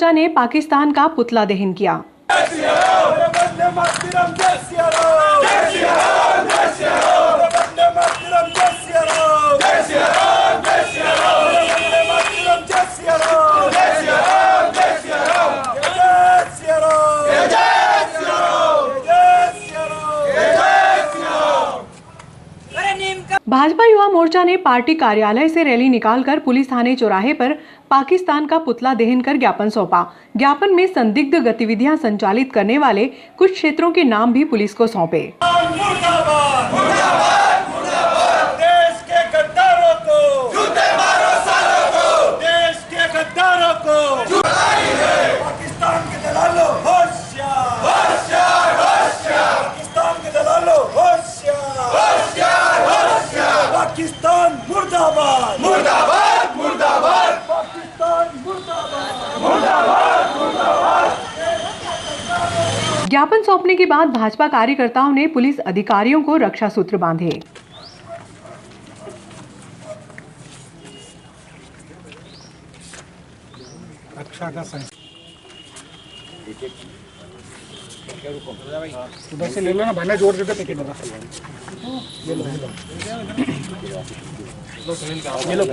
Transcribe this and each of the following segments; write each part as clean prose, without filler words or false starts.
मोर्चा ने पाकिस्तान का पुतला दहन किया। भाजपा युवा मोर्चा ने पार्टी कार्यालय से रैली निकालकर पुलिस थाने चौराहे पर पाकिस्तान का पुतला दहन कर ज्ञापन सौंपा। ज्ञापन में संदिग्ध गतिविधियां संचालित करने वाले कुछ क्षेत्रों के नाम भी पुलिस को सौंपे। देश के गद्दारों को जूते मारो, सालों को देश के गद्दारों को पाकिस्तान के दलालों होशियार, होशियार, होशियार, पाकिस्तान के दलालों होशियार, होशियार, होशियार, पाकिस्तान मुर्दाबाद, मुर्दाबाद, मुर्दाबाद, पाकिस्तान मुर्दाबाद, मुर्दाबाद, मुर्दाबाद। ज्ञापन सौंपने के बाद भाजपा कार्यकर्ताओं ने पुलिस अधिकारियों को रक्षा सूत्र बांधे। रक्षा का उधर से ले लो ना, भाई जोड़ देते पैकेट में। ये लो, ये लो,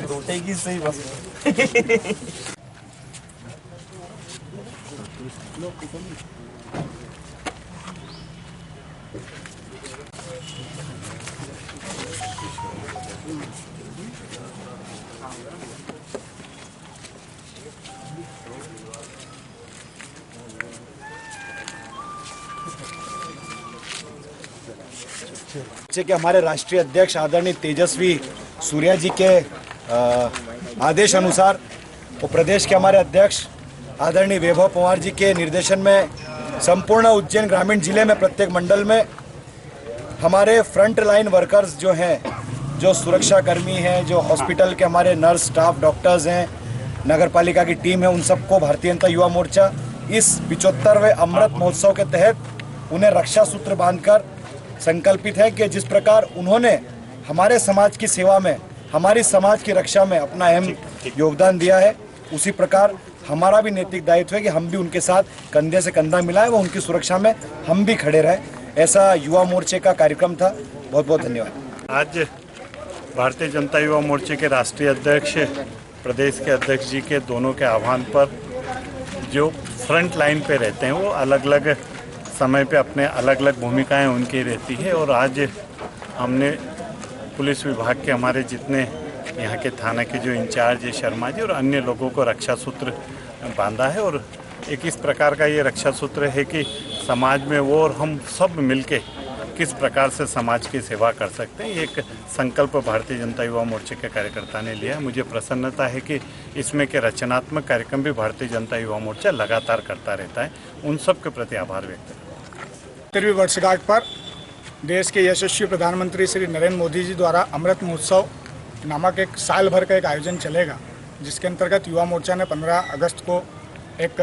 रोटे की सही बस। कि हमारे राष्ट्रीय अध्यक्ष आदरणीय तेजस्वी सूर्या जी के आदेश अनुसार और प्रदेश के हमारे अध्यक्ष आदरणीय वैभव पवार जी के निर्देशन में संपूर्ण उज्जैन ग्रामीण जिले में प्रत्येक मंडल में हमारे फ्रंट लाइन वर्कर्स जो हैं, जो सुरक्षा कर्मी हैं, जो हॉस्पिटल के हमारे नर्स स्टाफ डॉक्टर्स हैं, नगर पालिका की टीम है, उन सबको भारतीय जनता युवा मोर्चा इस 75वें अमृत महोत्सव के तहत उन्हें रक्षा सूत्र बांधकर संकल्पित है कि जिस प्रकार उन्होंने हमारे समाज की सेवा में, हमारी समाज की रक्षा में अपना अहम योगदान दिया है, उसी प्रकार हमारा भी नैतिक दायित्व है कि हम भी उनके साथ कंधे से कंधा मिलाएं व उनकी सुरक्षा में हम भी खड़े रहें। ऐसा युवा मोर्चे का कार्यक्रम था। बहुत बहुत धन्यवाद। आज भारतीय जनता युवा मोर्चे के राष्ट्रीय अध्यक्ष, प्रदेश के अध्यक्ष जी के दोनों के आह्वान पर जो फ्रंट लाइन पे रहते हैं, वो अलग अलग समय पे अपने अलग अलग भूमिकाएं उनकी रहती है, और आज हमने पुलिस विभाग के हमारे जितने यहाँ के थाना के जो इंचार्ज है शर्मा जी और अन्य लोगों को रक्षा सूत्र बांधा है। और एक इस प्रकार का ये रक्षा सूत्र है कि समाज में वो और हम सब मिलके किस प्रकार से समाज की सेवा कर सकते हैं, ये एक संकल्प भारतीय जनता युवा मोर्चे के कार्यकर्ता ने लिया है। मुझे प्रसन्नता है कि इसमें के रचनात्मक कार्यक्रम भी भारतीय जनता युवा मोर्चा लगातार करता रहता है। उन सब के प्रति आभार व्यक्त करता हूँ। 70वीं वर्षगांठ पर देश के यशस्वी प्रधानमंत्री श्री नरेंद्र मोदी जी द्वारा अमृत महोत्सव नामक एक साल भर का एक आयोजन चलेगा, जिसके अंतर्गत युवा मोर्चा ने 15 अगस्त को एक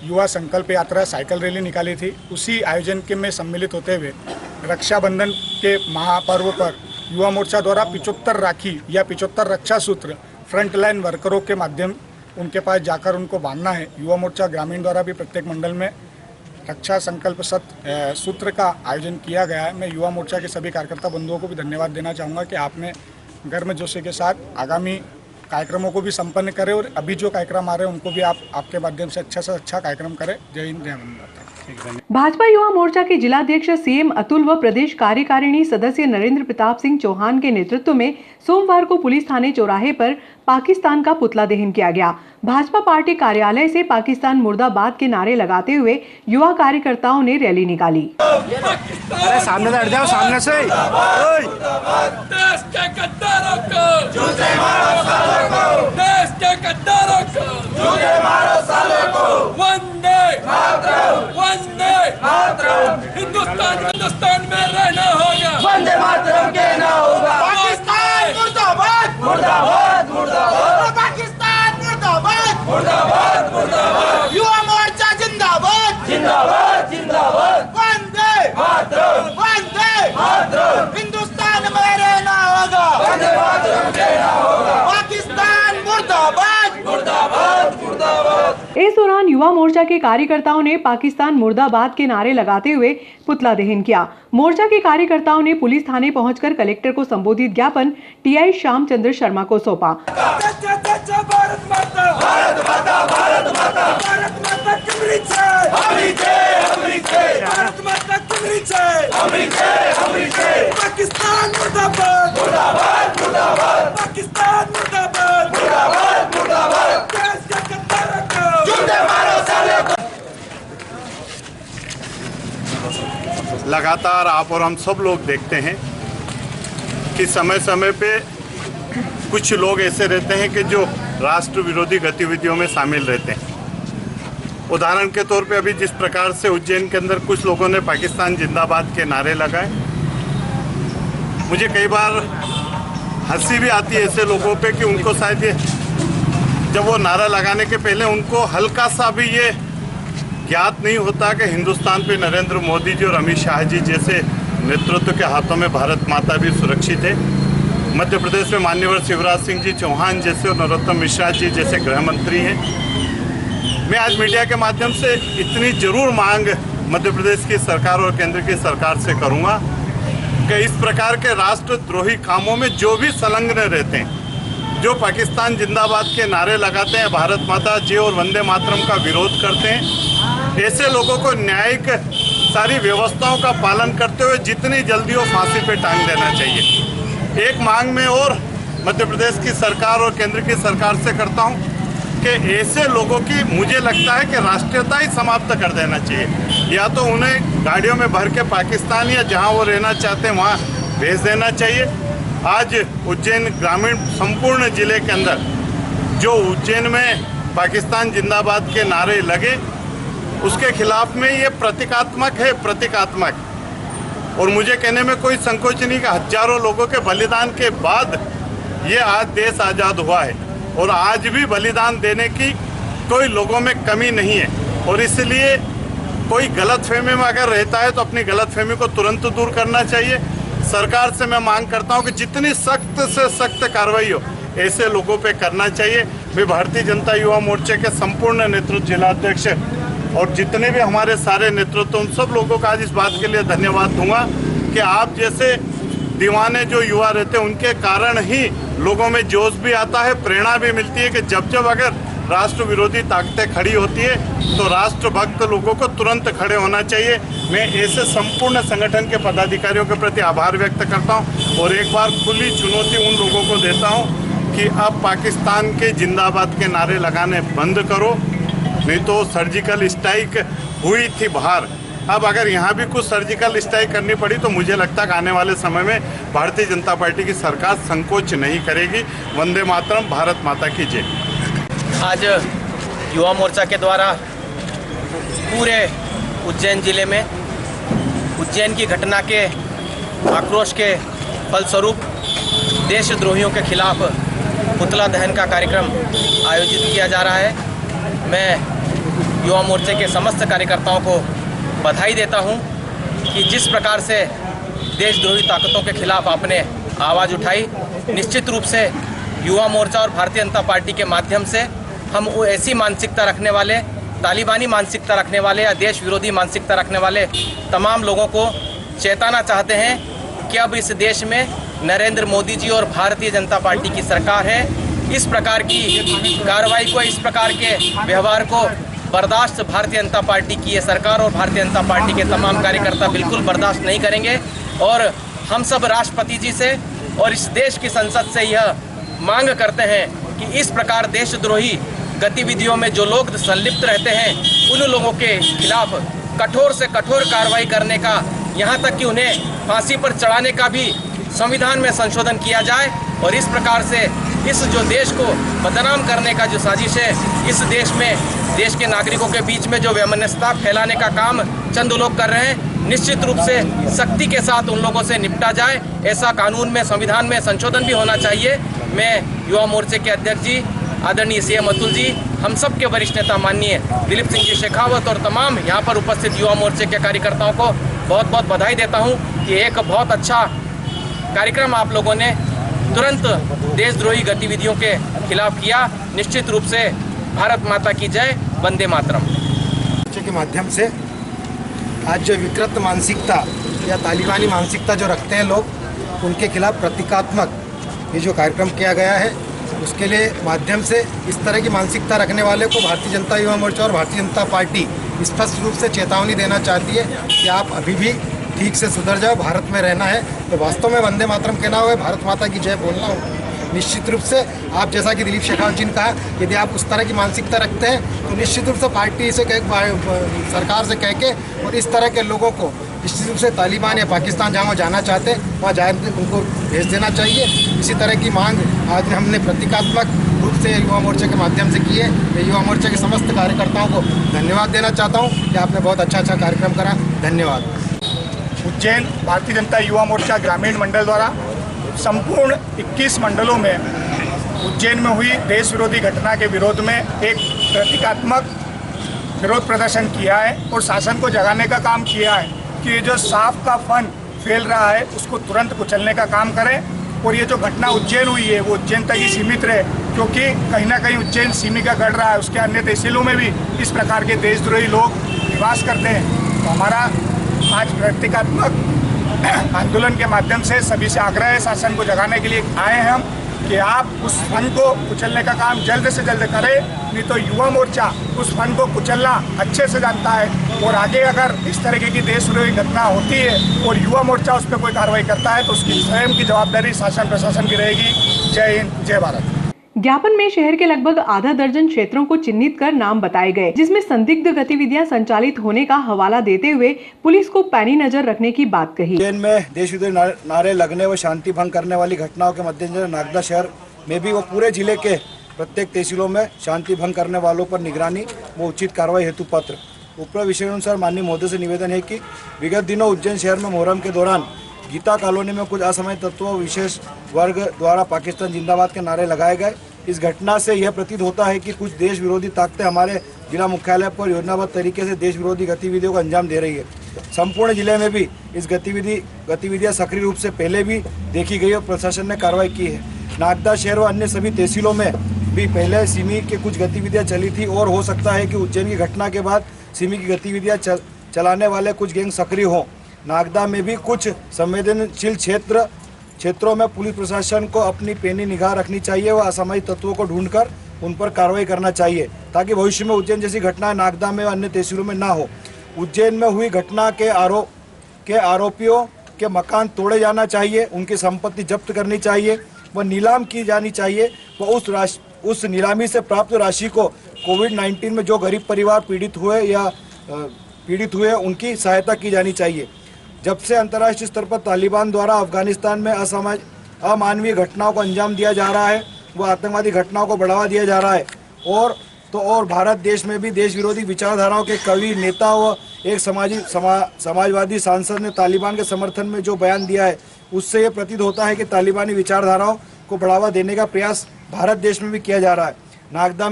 युवा संकल्प यात्रा साइकिल रैली निकाली थी। उसी आयोजन के में सम्मिलित होते हुए रक्षाबंधन के महापर्व पर युवा मोर्चा द्वारा 75 राखी या 75 रक्षा सूत्र फ्रंटलाइन वर्करों के माध्यम उनके पास जाकर उनको बांधना है। युवा मोर्चा ग्रामीण द्वारा भी प्रत्येक मंडल में रक्षा संकल्प सूत्र का आयोजन किया गया है। मैं युवा मोर्चा के सभी कार्यकर्ता बंधुओं को भी धन्यवाद देना चाहूँगा कि आपने गर्मजोशी के साथ आगामी कार्यक्रमों को भी संपन्न करें, और अभी जो कार्यक्रम आ रहे हैं उनको भी आप आपके माध्यम से अच्छा कार्यक्रम करें। जय हिंद, जय भारत। भाजपा युवा मोर्चा के जिलाध्यक्ष सीएम अतुल व प्रदेश कार्यकारिणी सदस्य नरेंद्र प्रताप सिंह चौहान के नेतृत्व में सोमवार को पुलिस थाने चौराहे पर पाकिस्तान का पुतला दहन किया गया। भाजपा पार्टी कार्यालय से पाकिस्तान मुर्दाबाद के नारे लगाते हुए युवा कार्यकर्ताओं ने रैली निकाली। अरे सामने हट जाओ, सामने से। देश के गद्दारों को जूते मारो, सालों को देश के गद्दारों को जूते मारो, सालों को वंदे मातरम, वंदे मातरम। हिंदुस्तान में रहना होगा, वंदे मातरम कहना होगा। पाकिस्तान मुर्दाबाद, मुर्दाबाद, मुर्दाबाद, पाकिस्तान मुर्दाबाद, मुर्दाबाद, मुर्दाबाद। युवा मोर्चा जिंदाबाद, जिंदाबाद, जिंदाबाद। वंदे मातरम, वंदे मातरम। हिंदुस्तान में रहना होगा, वंदे मातरम कहना होगा। इस दौरान युवा मोर्चा के कार्यकर्ताओं ने पाकिस्तान मुर्दाबाद के नारे लगाते हुए पुतला दहन किया। मोर्चा के कार्यकर्ताओं ने पुलिस थाने पहुंचकर कलेक्टर को संबोधित ज्ञापन टीआई श्यामचंद्र शर्मा को सौंपा। भारत माता भारत माता भारत माता भारत माता की जय भारत माता की जय पाकिस्तान मुर्दाबाद मुर्दाबाद मुर्दाबाद पाकिस्तान मुर्दाबाद मुर्दाबाद मुर्दाबाद देश के गद्दारों को जूते मारो साले को। लगातार आप और हम सब लोग देखते हैं कि समय समय पे कुछ लोग ऐसे रहते हैं कि जो राष्ट्र विरोधी गतिविधियों में शामिल रहते हैं। उदाहरण के तौर पे अभी जिस प्रकार से उज्जैन के अंदर कुछ लोगों ने पाकिस्तान जिंदाबाद के नारे लगाए, मुझे कई बार हंसी भी आती है ऐसे लोगों पे कि उनको शायद ये जब वो नारा लगाने के पहले उनको हल्का सा भी ये ज्ञात नहीं होता कि हिंदुस्तान पे नरेंद्र मोदी जी और अमित शाह जी जैसे नेतृत्व के हाथों में भारत माता भी सुरक्षित है। मध्य प्रदेश में माननीय शिवराज सिंह जी चौहान जैसे और नरोत्तम मिश्रा जी जैसे गृह मंत्री हैं। मैं आज मीडिया के माध्यम से इतनी जरूर मांग मध्य प्रदेश की सरकार और केंद्र की सरकार से करूंगा कि इस प्रकार के राष्ट्रद्रोही कामों में जो भी संलग्न रहते हैं, जो पाकिस्तान जिंदाबाद के नारे लगाते हैं, भारत माता जय और वंदे मातरम का विरोध करते हैं, ऐसे लोगों को न्यायिक सारी व्यवस्थाओं का पालन करते हुए जितनी जल्दी हो फांसी पे टांग देना चाहिए। एक मांग में और मध्य प्रदेश की सरकार और केंद्र की सरकार से करता हूं कि ऐसे लोगों की मुझे लगता है कि राष्ट्रीयता ही समाप्त कर देना चाहिए। या तो उन्हें गाड़ियों में भर के पाकिस्तान या जहां वो रहना चाहते हैं वहां भेज देना चाहिए। आज उज्जैन ग्रामीण संपूर्ण जिले के अंदर जो उज्जैन में पाकिस्तान जिंदाबाद के नारे लगे उसके खिलाफ में ये प्रतीकात्मक है, प्रतीकात्मक। और मुझे कहने में कोई संकोच नहीं कि हजारों लोगों के बलिदान के बाद ये आज देश आज़ाद हुआ है और आज भी बलिदान देने की कोई लोगों में कमी नहीं है। और इसलिए कोई गलतफहमी में अगर रहता है तो अपनी गलतफहमी को तुरंत दूर करना चाहिए। सरकार से मैं मांग करता हूं कि जितनी सख्त से सख्त कार्रवाई हो ऐसे लोगों पे करना चाहिए। मैं भारतीय जनता युवा मोर्चे के संपूर्ण नेतृत्व जिलाध्यक्ष और जितने भी हमारे सारे नेतृत्व उन सब लोगों का आज इस बात के लिए धन्यवाद दूंगा कि आप जैसे दीवाने जो युवा रहते हैं उनके कारण ही लोगों में जोश भी आता है, प्रेरणा भी मिलती है कि जब जब अगर राष्ट्र विरोधी ताकतें खड़ी होती है तो राष्ट्रभक्त लोगों को तुरंत खड़े होना चाहिए। मैं ऐसे संपूर्ण संगठन के पदाधिकारियों के प्रति आभार व्यक्त करता हूं और एक बार खुली चुनौती उन लोगों को देता हूं कि अब पाकिस्तान के जिंदाबाद के नारे लगाने बंद करो, नहीं तो सर्जिकल स्ट्राइक हुई थी बाहर, अब अगर यहाँ भी कुछ सर्जिकल स्ट्राइक करनी पड़ी तो मुझे लगता है कि आने वाले समय में भारतीय जनता पार्टी की सरकार संकोच नहीं करेगी। वंदे मातरम, भारत माता की जय। आज युवा मोर्चा के द्वारा पूरे उज्जैन जिले में उज्जैन की घटना के आक्रोश के फलस्वरूप देशद्रोहियों के खिलाफ पुतला दहन का कार्यक्रम आयोजित किया जा रहा है। मैं युवा मोर्चे के समस्त कार्यकर्ताओं को बधाई देता हूं कि जिस प्रकार से देशद्रोही ताकतों के खिलाफ आपने आवाज़ उठाई, निश्चित रूप से युवा मोर्चा और भारतीय जनता पार्टी के माध्यम से हम वो ऐसी मानसिकता रखने वाले, तालिबानी मानसिकता रखने वाले या देश विरोधी मानसिकता रखने वाले तमाम लोगों को चेताना चाहते हैं कि अब इस देश में नरेंद्र मोदी जी और भारतीय जनता पार्टी की सरकार है। इस प्रकार की कार्रवाई को, इस प्रकार के व्यवहार को बर्दाश्त भारतीय जनता पार्टी की ये सरकार और भारतीय जनता पार्टी के तमाम कार्यकर्ता बिल्कुल बर्दाश्त नहीं करेंगे। और हम सब राष्ट्रपति जी से और इस देश की संसद से यह मांग करते हैं कि इस प्रकार देशद्रोही गतिविधियों में जो लोग संलिप्त रहते हैं उन लोगों के खिलाफ कठोर से कठोर कार्रवाई करने का, यहाँ तक कि उन्हें फांसी पर चढ़ाने का भी संविधान में संशोधन किया जाए। और इस प्रकार से इस जो देश को बदनाम करने का जो साजिश है, इस देश में देश के नागरिकों के बीच में जो वैमनस्यता फैलाने का काम चंद लोग कर रहे हैं, निश्चित रूप से सख्ती के साथ उन लोगों से निपटा जाए। ऐसा कानून में, संविधान में संशोधन भी होना चाहिए। मैं युवा मोर्चे के अध्यक्ष जी आदरणीय सीएम अतुल जी, हम सब के वरिष्ठ नेता माननीय दिलीप सिंह जी शेखावत और तमाम यहाँ पर उपस्थित युवा मोर्चे के कार्यकर्ताओं को बहुत बहुत बधाई देता हूँ कि एक बहुत अच्छा कार्यक्रम आप लोगों ने तुरंत देशद्रोही गतिविधियों के खिलाफ किया। निश्चित रूप से भारत माता की जय। वंदे मातरम। मोर्चे के माध्यम से आज जो विकृत मानसिकता या तालिबानी मानसिकता जो रखते हैं लोग, उनके खिलाफ प्रतीकात्मक ये जो कार्यक्रम किया गया है, उसके लिए माध्यम से इस तरह की मानसिकता रखने वाले को भारतीय जनता युवा मोर्चा और भारतीय जनता पार्टी स्पष्ट रूप से चेतावनी देना चाहती है कि आप अभी भी ठीक से सुधर जाओ। भारत में रहना है तो वास्तव में वंदे मातरम कहना हो, भारत माता की जय बोलना हो। निश्चित रूप से आप जैसा कि दिलीप शेखावत जी ने कहा, यदि आप उस तरह की मानसिकता रखते हैं तो निश्चित रूप से पार्टी से सरकार से कह के और इस तरह के लोगों को निश्चित रूप से तालिबान या पाकिस्तान जहाँ वो जाना चाहते हैं वहाँ जाए उनको भेज देना चाहिए। इसी तरह की मांग आज हमने प्रतीकात्मक रूप से युवा मोर्चे के माध्यम से की है। मैं युवा मोर्चे के समस्त कार्यकर्ताओं को धन्यवाद देना चाहता हूँ कि आपने बहुत अच्छा कार्यक्रम करा। धन्यवाद। उज्जैन भारतीय जनता युवा मोर्चा ग्रामीण मंडल द्वारा संपूर्ण 21 मंडलों में उज्जैन में हुई देश विरोधी घटना के विरोध में एक प्रतीकात्मक विरोध प्रदर्शन किया है और शासन को जगाने का काम किया है कि ये जो सांप का फन फैल रहा है उसको तुरंत कुचलने का काम करें। और ये जो घटना उज्जैन हुई है वो उज्जैन तक ही सीमित रहे, क्योंकि कहीं ना कहीं उज्जैन सीमी का गढ़ रहा है, उसके अन्य तहसीलों में भी इस प्रकार के देशद्रोही लोग निवास करते हैं। तो हमारा आज प्रतीकात्मक आंदोलन के माध्यम से सभी से आग्रह है, शासन को जगाने के लिए आए हैं हम कि आप उस फन को कुचलने का काम जल्द से जल्द करें, नहीं तो युवा मोर्चा उस फन को कुचलना अच्छे से जानता है। और आगे अगर इस तरीके की देश विरोधी घटना होती है और युवा मोर्चा उस पर कोई कार्रवाई करता है तो उसकी स्वयं की जवाबदारी शासन प्रशासन की रहेगी। जय हिंद, जय भारत। ज्ञापन में शहर के लगभग आधा दर्जन क्षेत्रों को चिन्हित कर नाम बताए गए, जिसमें संदिग्ध गतिविधियां संचालित होने का हवाला देते हुए पुलिस को पैनी नजर रखने की बात कही। उज्जैन में देश विरोधी नारे लगने व शांति भंग करने वाली घटनाओं के मद्देनजर नागदा शहर में भी वो पूरे जिले के प्रत्येक तहसीलों में शांति भंग करने वालों पर निगरानी व उचित कार्रवाई हेतु पत्र। ऊपर विषयानुसार माननीय महोदय से निवेदन है कि विगत दिनों उज्जैन शहर में मुहर्रम के दौरान गीता कॉलोनी में कुछ असामाजिक तत्वों विशेष वर्ग द्वारा पाकिस्तान जिंदाबाद के नारे लगाए गए। इस घटना से यह प्रतीत होता है कि कुछ देश विरोधी ताकतें हमारे जिला मुख्यालय पर योजनाबद्ध तरीके से देश विरोधी गतिविधियों को अंजाम दे रही है। संपूर्ण जिले में भी इस गतिविधियां सक्रिय रूप से पहले भी देखी गई और प्रशासन ने कार्रवाई की है। नागदा शहर व अन्य सभी तहसीलों में भी पहले सिमी के कुछ गतिविधियां चली थी और हो सकता है कि उज्जैन की घटना के बाद सिमी की गतिविधियां चलाने वाले कुछ गैंग सक्रिय हों। नागदा में भी कुछ संवेदनशील क्षेत्रों में पुलिस प्रशासन को अपनी पैनी निगाह रखनी चाहिए व असामाजिक तत्वों को ढूंढकर उन पर कार्रवाई करना चाहिए, ताकि भविष्य में उज्जैन जैसी घटना नागदा में व अन्य तहसीलों में ना हो। उज्जैन में हुई घटना के आरोपियों के मकान तोड़े जाना चाहिए, उनकी संपत्ति जब्त करनी चाहिए व नीलाम की जानी चाहिए व उस नीलामी से प्राप्त राशि को कोविड-19 में जो गरीब परिवार पीड़ित हुए उनकी सहायता की जानी चाहिए। जब से अंतर्राष्ट्रीय स्तर पर तालिबान द्वारा अफगानिस्तान में अमानवीय घटनाओं को अंजाम दिया जा रहा है, वो आतंकवादी घटनाओं को बढ़ावा दिया जा रहा है और भारत देश में भी देश विरोधी विचारधाराओं के कवि नेता व एक समाजवादी सांसद ने तालिबान के समर्थन में जो बयान दिया है, उससे ये प्रतीत होता है कि तालिबानी विचारधाराओं को बढ़ावा देने का प्रयास भारत देश में भी किया जा रहा है। नागदा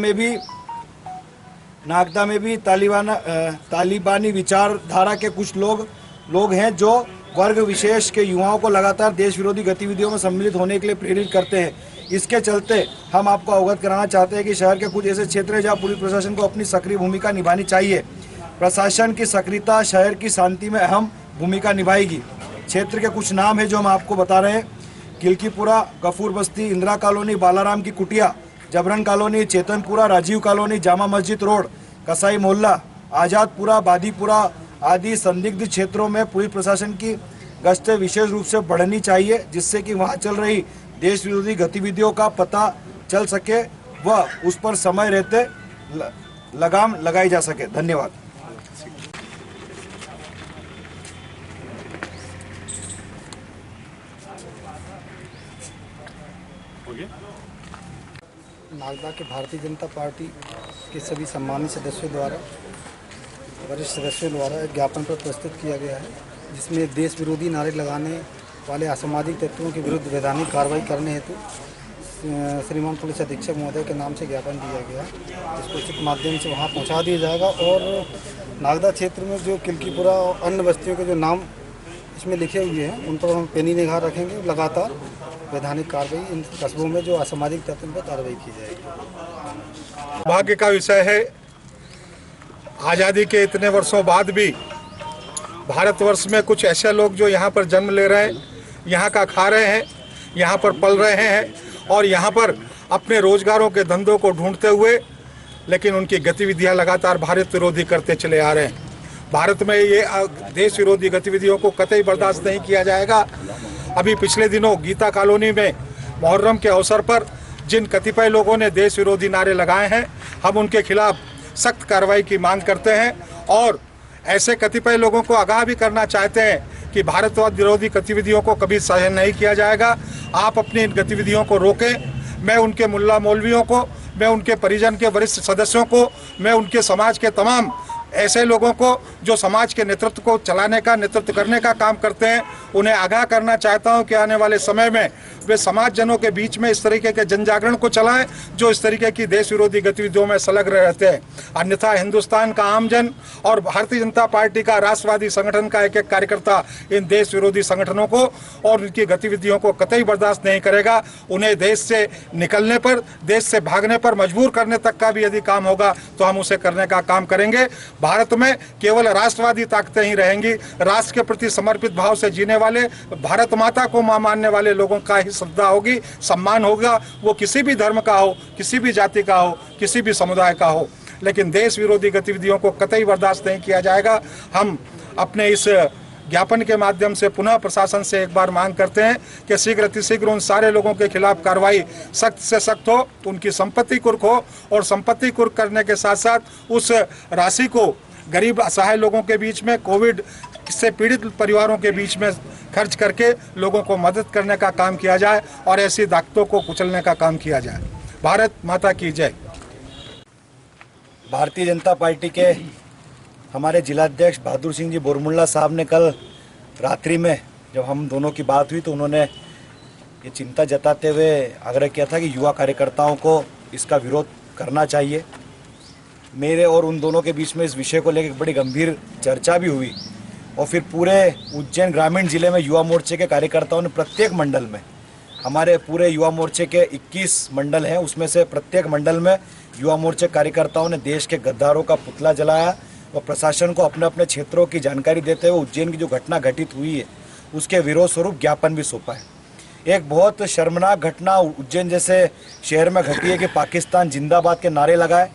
में भी तालिबानी विचारधारा के कुछ लोग हैं जो वर्ग विशेष के युवाओं को लगातार देश विरोधी गतिविधियों में सम्मिलित होने के लिए प्रेरित करते हैं। इसके चलते हम आपको अवगत कराना चाहते हैं कि शहर के कुछ ऐसे क्षेत्र हैं जहां पुलिस प्रशासन को अपनी सक्रिय भूमिका निभानी चाहिए। प्रशासन की सक्रियता शहर की शांति में अहम भूमिका निभाएगी। क्षेत्र के कुछ नाम हैं जो हम आपको बता रहे हैं: किलकीपुरा, गफूर बस्ती, इंदिरा कॉलोनी, बालाराम की कुटिया, जबरन colony, चेतनपुरा, Rajiv colony, Jama Masjid road, कसाई मोहल्ला, आज़ादपुरा, बादीपुरा आदि संदिग्ध क्षेत्रों में पुलिस प्रशासन की गश्तें विशेष रूप से बढ़नी चाहिए, जिससे कि वहां चल रही देश विरोधी गतिविधियों का पता चल सके व उस पर समय रहते लगाम लगाई जा सके। धन्यवाद। नागदा के भारतीय जनता पार्टी के सभी सम्मानित सदस्यों द्वारा, वरिष्ठ सदस्यों द्वारा एक ज्ञापन पर प्रस्तुत किया गया है, जिसमें देश विरोधी नारे लगाने वाले असामाजिक तत्वों के विरुद्ध वैधानिक कार्रवाई करने हेतु श्रीमान पुलिस अधीक्षक महोदय के नाम से ज्ञापन दिया गया है। इसको उचित माध्यम से वहाँ पहुँचा दिया जाएगा और नागदा क्षेत्र में जो किलकीपुरा और अन्य बस्तियों के जो नाम इसमें लिखे हुए हैं उन पर हम पैनी निगाह रखेंगे। लगातार वैधानिक कार्रवाई इन कस्बों में जो असामाजिक तत्वों पर कार्रवाई की जाएगी। भाग्य का विषय है आज़ादी के इतने वर्षों बाद भी भारतवर्ष में कुछ ऐसे लोग जो यहाँ पर जन्म ले रहे हैं, यहाँ का खा रहे हैं, यहाँ पर पल रहे हैं और यहाँ पर अपने रोजगारों के धंधों को ढूंढते हुए, लेकिन उनकी गतिविधियाँ लगातार भारत विरोधी करते चले आ रहे हैं। भारत में ये देश विरोधी गतिविधियों को कतई बर्दाश्त नहीं किया जाएगा। अभी पिछले दिनों गीता कॉलोनी में मुहर्रम के अवसर पर जिन कतिपय लोगों ने देश विरोधी नारे लगाए हैं, हम उनके खिलाफ सख्त कार्रवाई की मांग करते हैं और ऐसे कतिपय लोगों को आगाह भी करना चाहते हैं कि भारतवाद विरोधी गतिविधियों को कभी सहन नहीं किया जाएगा। आप अपनी इन गतिविधियों को रोकें। मैं उनके मुल्ला मौलवियों को, मैं उनके परिजन के वरिष्ठ सदस्यों को, मैं उनके समाज के तमाम ऐसे लोगों को जो समाज के नेतृत्व को चलाने का, नेतृत्व करने का काम करते हैं, उन्हें आगाह करना चाहता हूं कि आने वाले समय में वे समाजजनों के बीच में इस तरीके के जन जागरण को चलाएं जो इस तरीके की देश विरोधी गतिविधियों में संलग्न रहते हैं। अन्यथा हिंदुस्तान का आमजन और भारतीय जनता पार्टी का राष्ट्रवादी संगठन का एक एक कार्यकर्ता इन देश विरोधी संगठनों को और उनकी गतिविधियों को कतई बर्दाश्त नहीं करेगा। उन्हें देश से निकलने पर, देश से भागने पर मजबूर करने तक का भी यदि काम होगा तो हम उसे करने का काम करेंगे। भारत में केवल राष्ट्रवादी ताकतें ही रहेंगी। राष्ट्र के प्रति समर्पित भाव से जीने वाले, भारत माता को मां मानने वाले लोगों का ही श्रद्धा होगी, सम्मान होगा। वो किसी भी धर्म का हो, किसी भी जाति का हो, किसी भी समुदाय का हो, लेकिन देश विरोधी गतिविधियों को कतई बर्दाश्त नहीं किया जाएगा। हम अपने इस ज्ञापन के माध्यम से पुनः प्रशासन से एक बार मांग करते हैं कि शीघ्र अतिशीघ्र उन सारे लोगों के खिलाफ कार्रवाई सख्त से सख्त हो, उनकी संपत्ति कुर्क हो और संपत्ति कुर्क करने के साथ साथ उस राशि को गरीब असहाय लोगों के बीच में, कोविड से पीड़ित परिवारों के बीच में खर्च करके लोगों को मदद करने का काम किया जाए और ऐसी ताकतों को कुचलने का काम किया जाए। भारत माता की जय। भारतीय जनता पार्टी के हमारे जिलाध्यक्ष बहादुर सिंह जी बोरमुल्ला साहब ने कल रात्रि में जब हम दोनों की बात हुई तो उन्होंने ये चिंता जताते हुए आग्रह किया था कि युवा कार्यकर्ताओं को इसका विरोध करना चाहिए। मेरे और उन दोनों के बीच में इस विषय को लेकर बड़ी गंभीर चर्चा भी हुई और फिर पूरे उज्जैन ग्रामीण जिले में युवा मोर्चे के कार्यकर्ताओं ने प्रत्येक मंडल में, हमारे पूरे युवा मोर्चे के 21 मंडल हैं, उसमें से प्रत्येक मंडल में युवा मोर्चे कार्यकर्ताओं ने देश के गद्दारों का पुतला जलाया और प्रशासन को अपने अपने क्षेत्रों की जानकारी देते हुए उज्जैन की जो घटना घटित हुई है उसके विरोध स्वरूप ज्ञापन भी सौंपा है। एक बहुत शर्मनाक घटना उज्जैन जैसे शहर में घटी है कि पाकिस्तान जिंदाबाद के नारे लगाए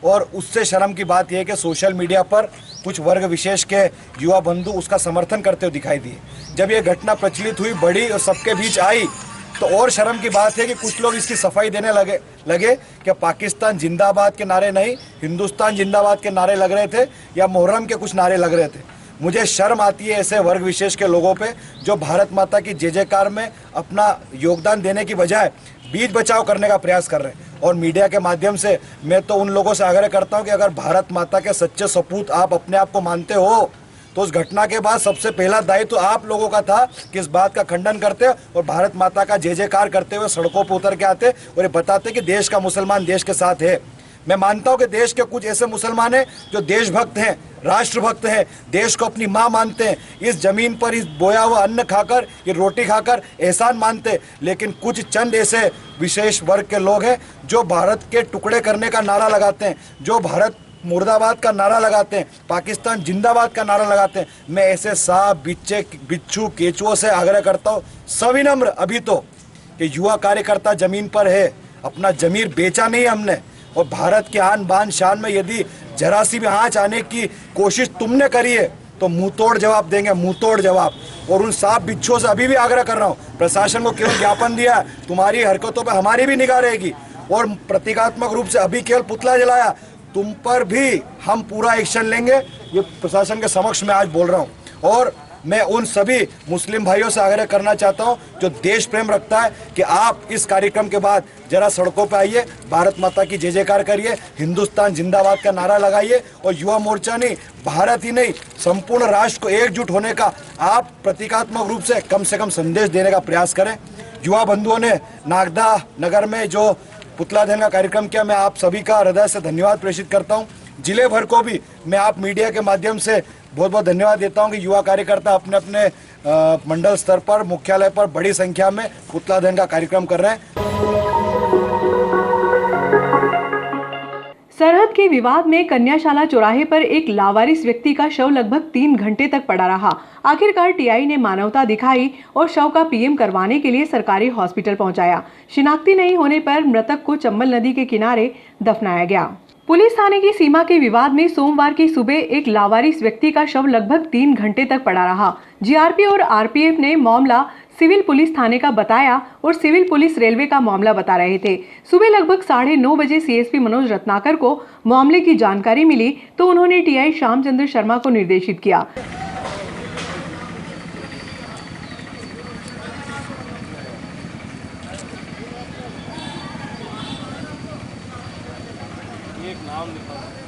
और उससे शर्म की बात यह है कि सोशल मीडिया पर कुछ वर्ग विशेष के युवा बंधु उसका समर्थन करते हुए दिखाई दिए। जब ये घटना प्रचलित हुई, बढ़ी और सबके बीच आई तो और शर्म की बात है कि कुछ लोग इसकी सफाई देने लगे कि पाकिस्तान जिंदाबाद के नारे नहीं, हिंदुस्तान जिंदाबाद के नारे लग रहे थे या मुहर्रम के कुछ नारे लग रहे थे। मुझे शर्म आती है ऐसे वर्ग विशेष के लोगों पे जो भारत माता की जय जयकार में अपना योगदान देने की बजाय बीच बचाव करने का प्रयास कर रहे हैं। और मीडिया के माध्यम से मैं तो उन लोगों से आग्रह करता हूं कि अगर भारत माता के सच्चे सपूत आप अपने आप को मानते हो तो उस घटना के बाद सबसे पहला दायित्व तो आप लोगों का था कि इस बात का खंडन करते और भारत माता का जय जयकार करते हुए सड़कों पर उतर के आते और ये बताते कि देश का मुसलमान देश के साथ है। मैं मानता हूं कि देश के कुछ ऐसे मुसलमान हैं जो देशभक्त हैं, राष्ट्रभक्त हैं, देश को अपनी माँ मानते हैं, इस जमीन पर इस बोया हुआ अन्न खाकर, ये रोटी खाकर एहसान मानते हैं। लेकिन कुछ चंद ऐसे विशेष वर्ग के लोग हैं जो भारत के टुकड़े करने का नारा लगाते हैं, जो भारत मुर्दाबाद का नारा लगाते हैं, पाकिस्तान जिंदाबाद का नारा लगाते हैं। मैं ऐसे सांप, बिच्छू, केचुओं से आग्रह करता हूँ सविनम्र अभी तो कि युवा कार्यकर्ता जमीन पर है, अपना जमीर बेचा नहीं हमने और भारत के आन बान शान में यदि जरा सी भी आँच आने की कोशिश तुमने करी है तो मुंह तोड़ जवाब देंगे, मुंह तोड़ जवाब। और उन सांप बिच्छुओं से अभी भी आग्रह कर रहा हूँ, प्रशासन को केवल ज्ञापन दिया, तुम्हारी हरकतों पर हमारी भी निगाह रहेगी और प्रतीकात्मक रूप से अभी केवल पुतला जलाया, तुम पर भी हम पूरा एक्शन लेंगे। ये प्रशासन के समक्ष मैं आज बोल रहा हूँ। और मैं उन सभी मुस्लिम भाइयों से आग्रह करना चाहता हूं जो देश प्रेम रखता है कि आप इस कार्यक्रम के बाद जरा सड़कों पर आइए, भारत माता की जय जयकार करिए, हिंदुस्तान जिंदाबाद का नारा लगाइए और युवा मोर्चा नहीं, भारत ही नहीं, संपूर्ण राष्ट्र को एकजुट होने का आप प्रतीकात्मक रूप से कम संदेश देने का प्रयास करें। युवा बंधुओं ने नागदा नगर में जो पुतला दहन का कार्यक्रम किया, मैं आप सभी का हृदय से धन्यवाद प्रेषित करता हूँ। जिले भर को भी मैं आप मीडिया के माध्यम से बहुत बहुत धन्यवाद देता हूं कि युवा कार्यकर्ता अपने अपने मंडल स्तर पर, मुख्यालय पर बड़ी संख्या में पुतला दहन का कार्यक्रम कर रहे हैं। सरहद के विवाद में कन्याशाला चौराहे पर एक लावारिस व्यक्ति का शव लगभग 3 घंटे तक पड़ा रहा। आखिरकार टीआई ने मानवता दिखाई और शव का पीएम करवाने के लिए सरकारी हॉस्पिटल पहुंचाया। शिनाख्ती नहीं होने पर मृतक को चंबल नदी के किनारे दफनाया गया। पुलिस थाने की सीमा के विवाद में सोमवार की सुबह एक लावारिस व्यक्ति का शव लगभग 3 घंटे तक पड़ा रहा। जीआरपी और आरपीएफ ने मामला सिविल पुलिस थाने का बताया और सिविल पुलिस रेलवे का मामला बता रहे थे। सुबह लगभग 9:30 बजे सीएसपी मनोज रत्नाकर को मामले की जानकारी मिली तो उन्होंने टीआई श्यामचंद्र शर्मा को निर्देशित किया। एक नाम लिखा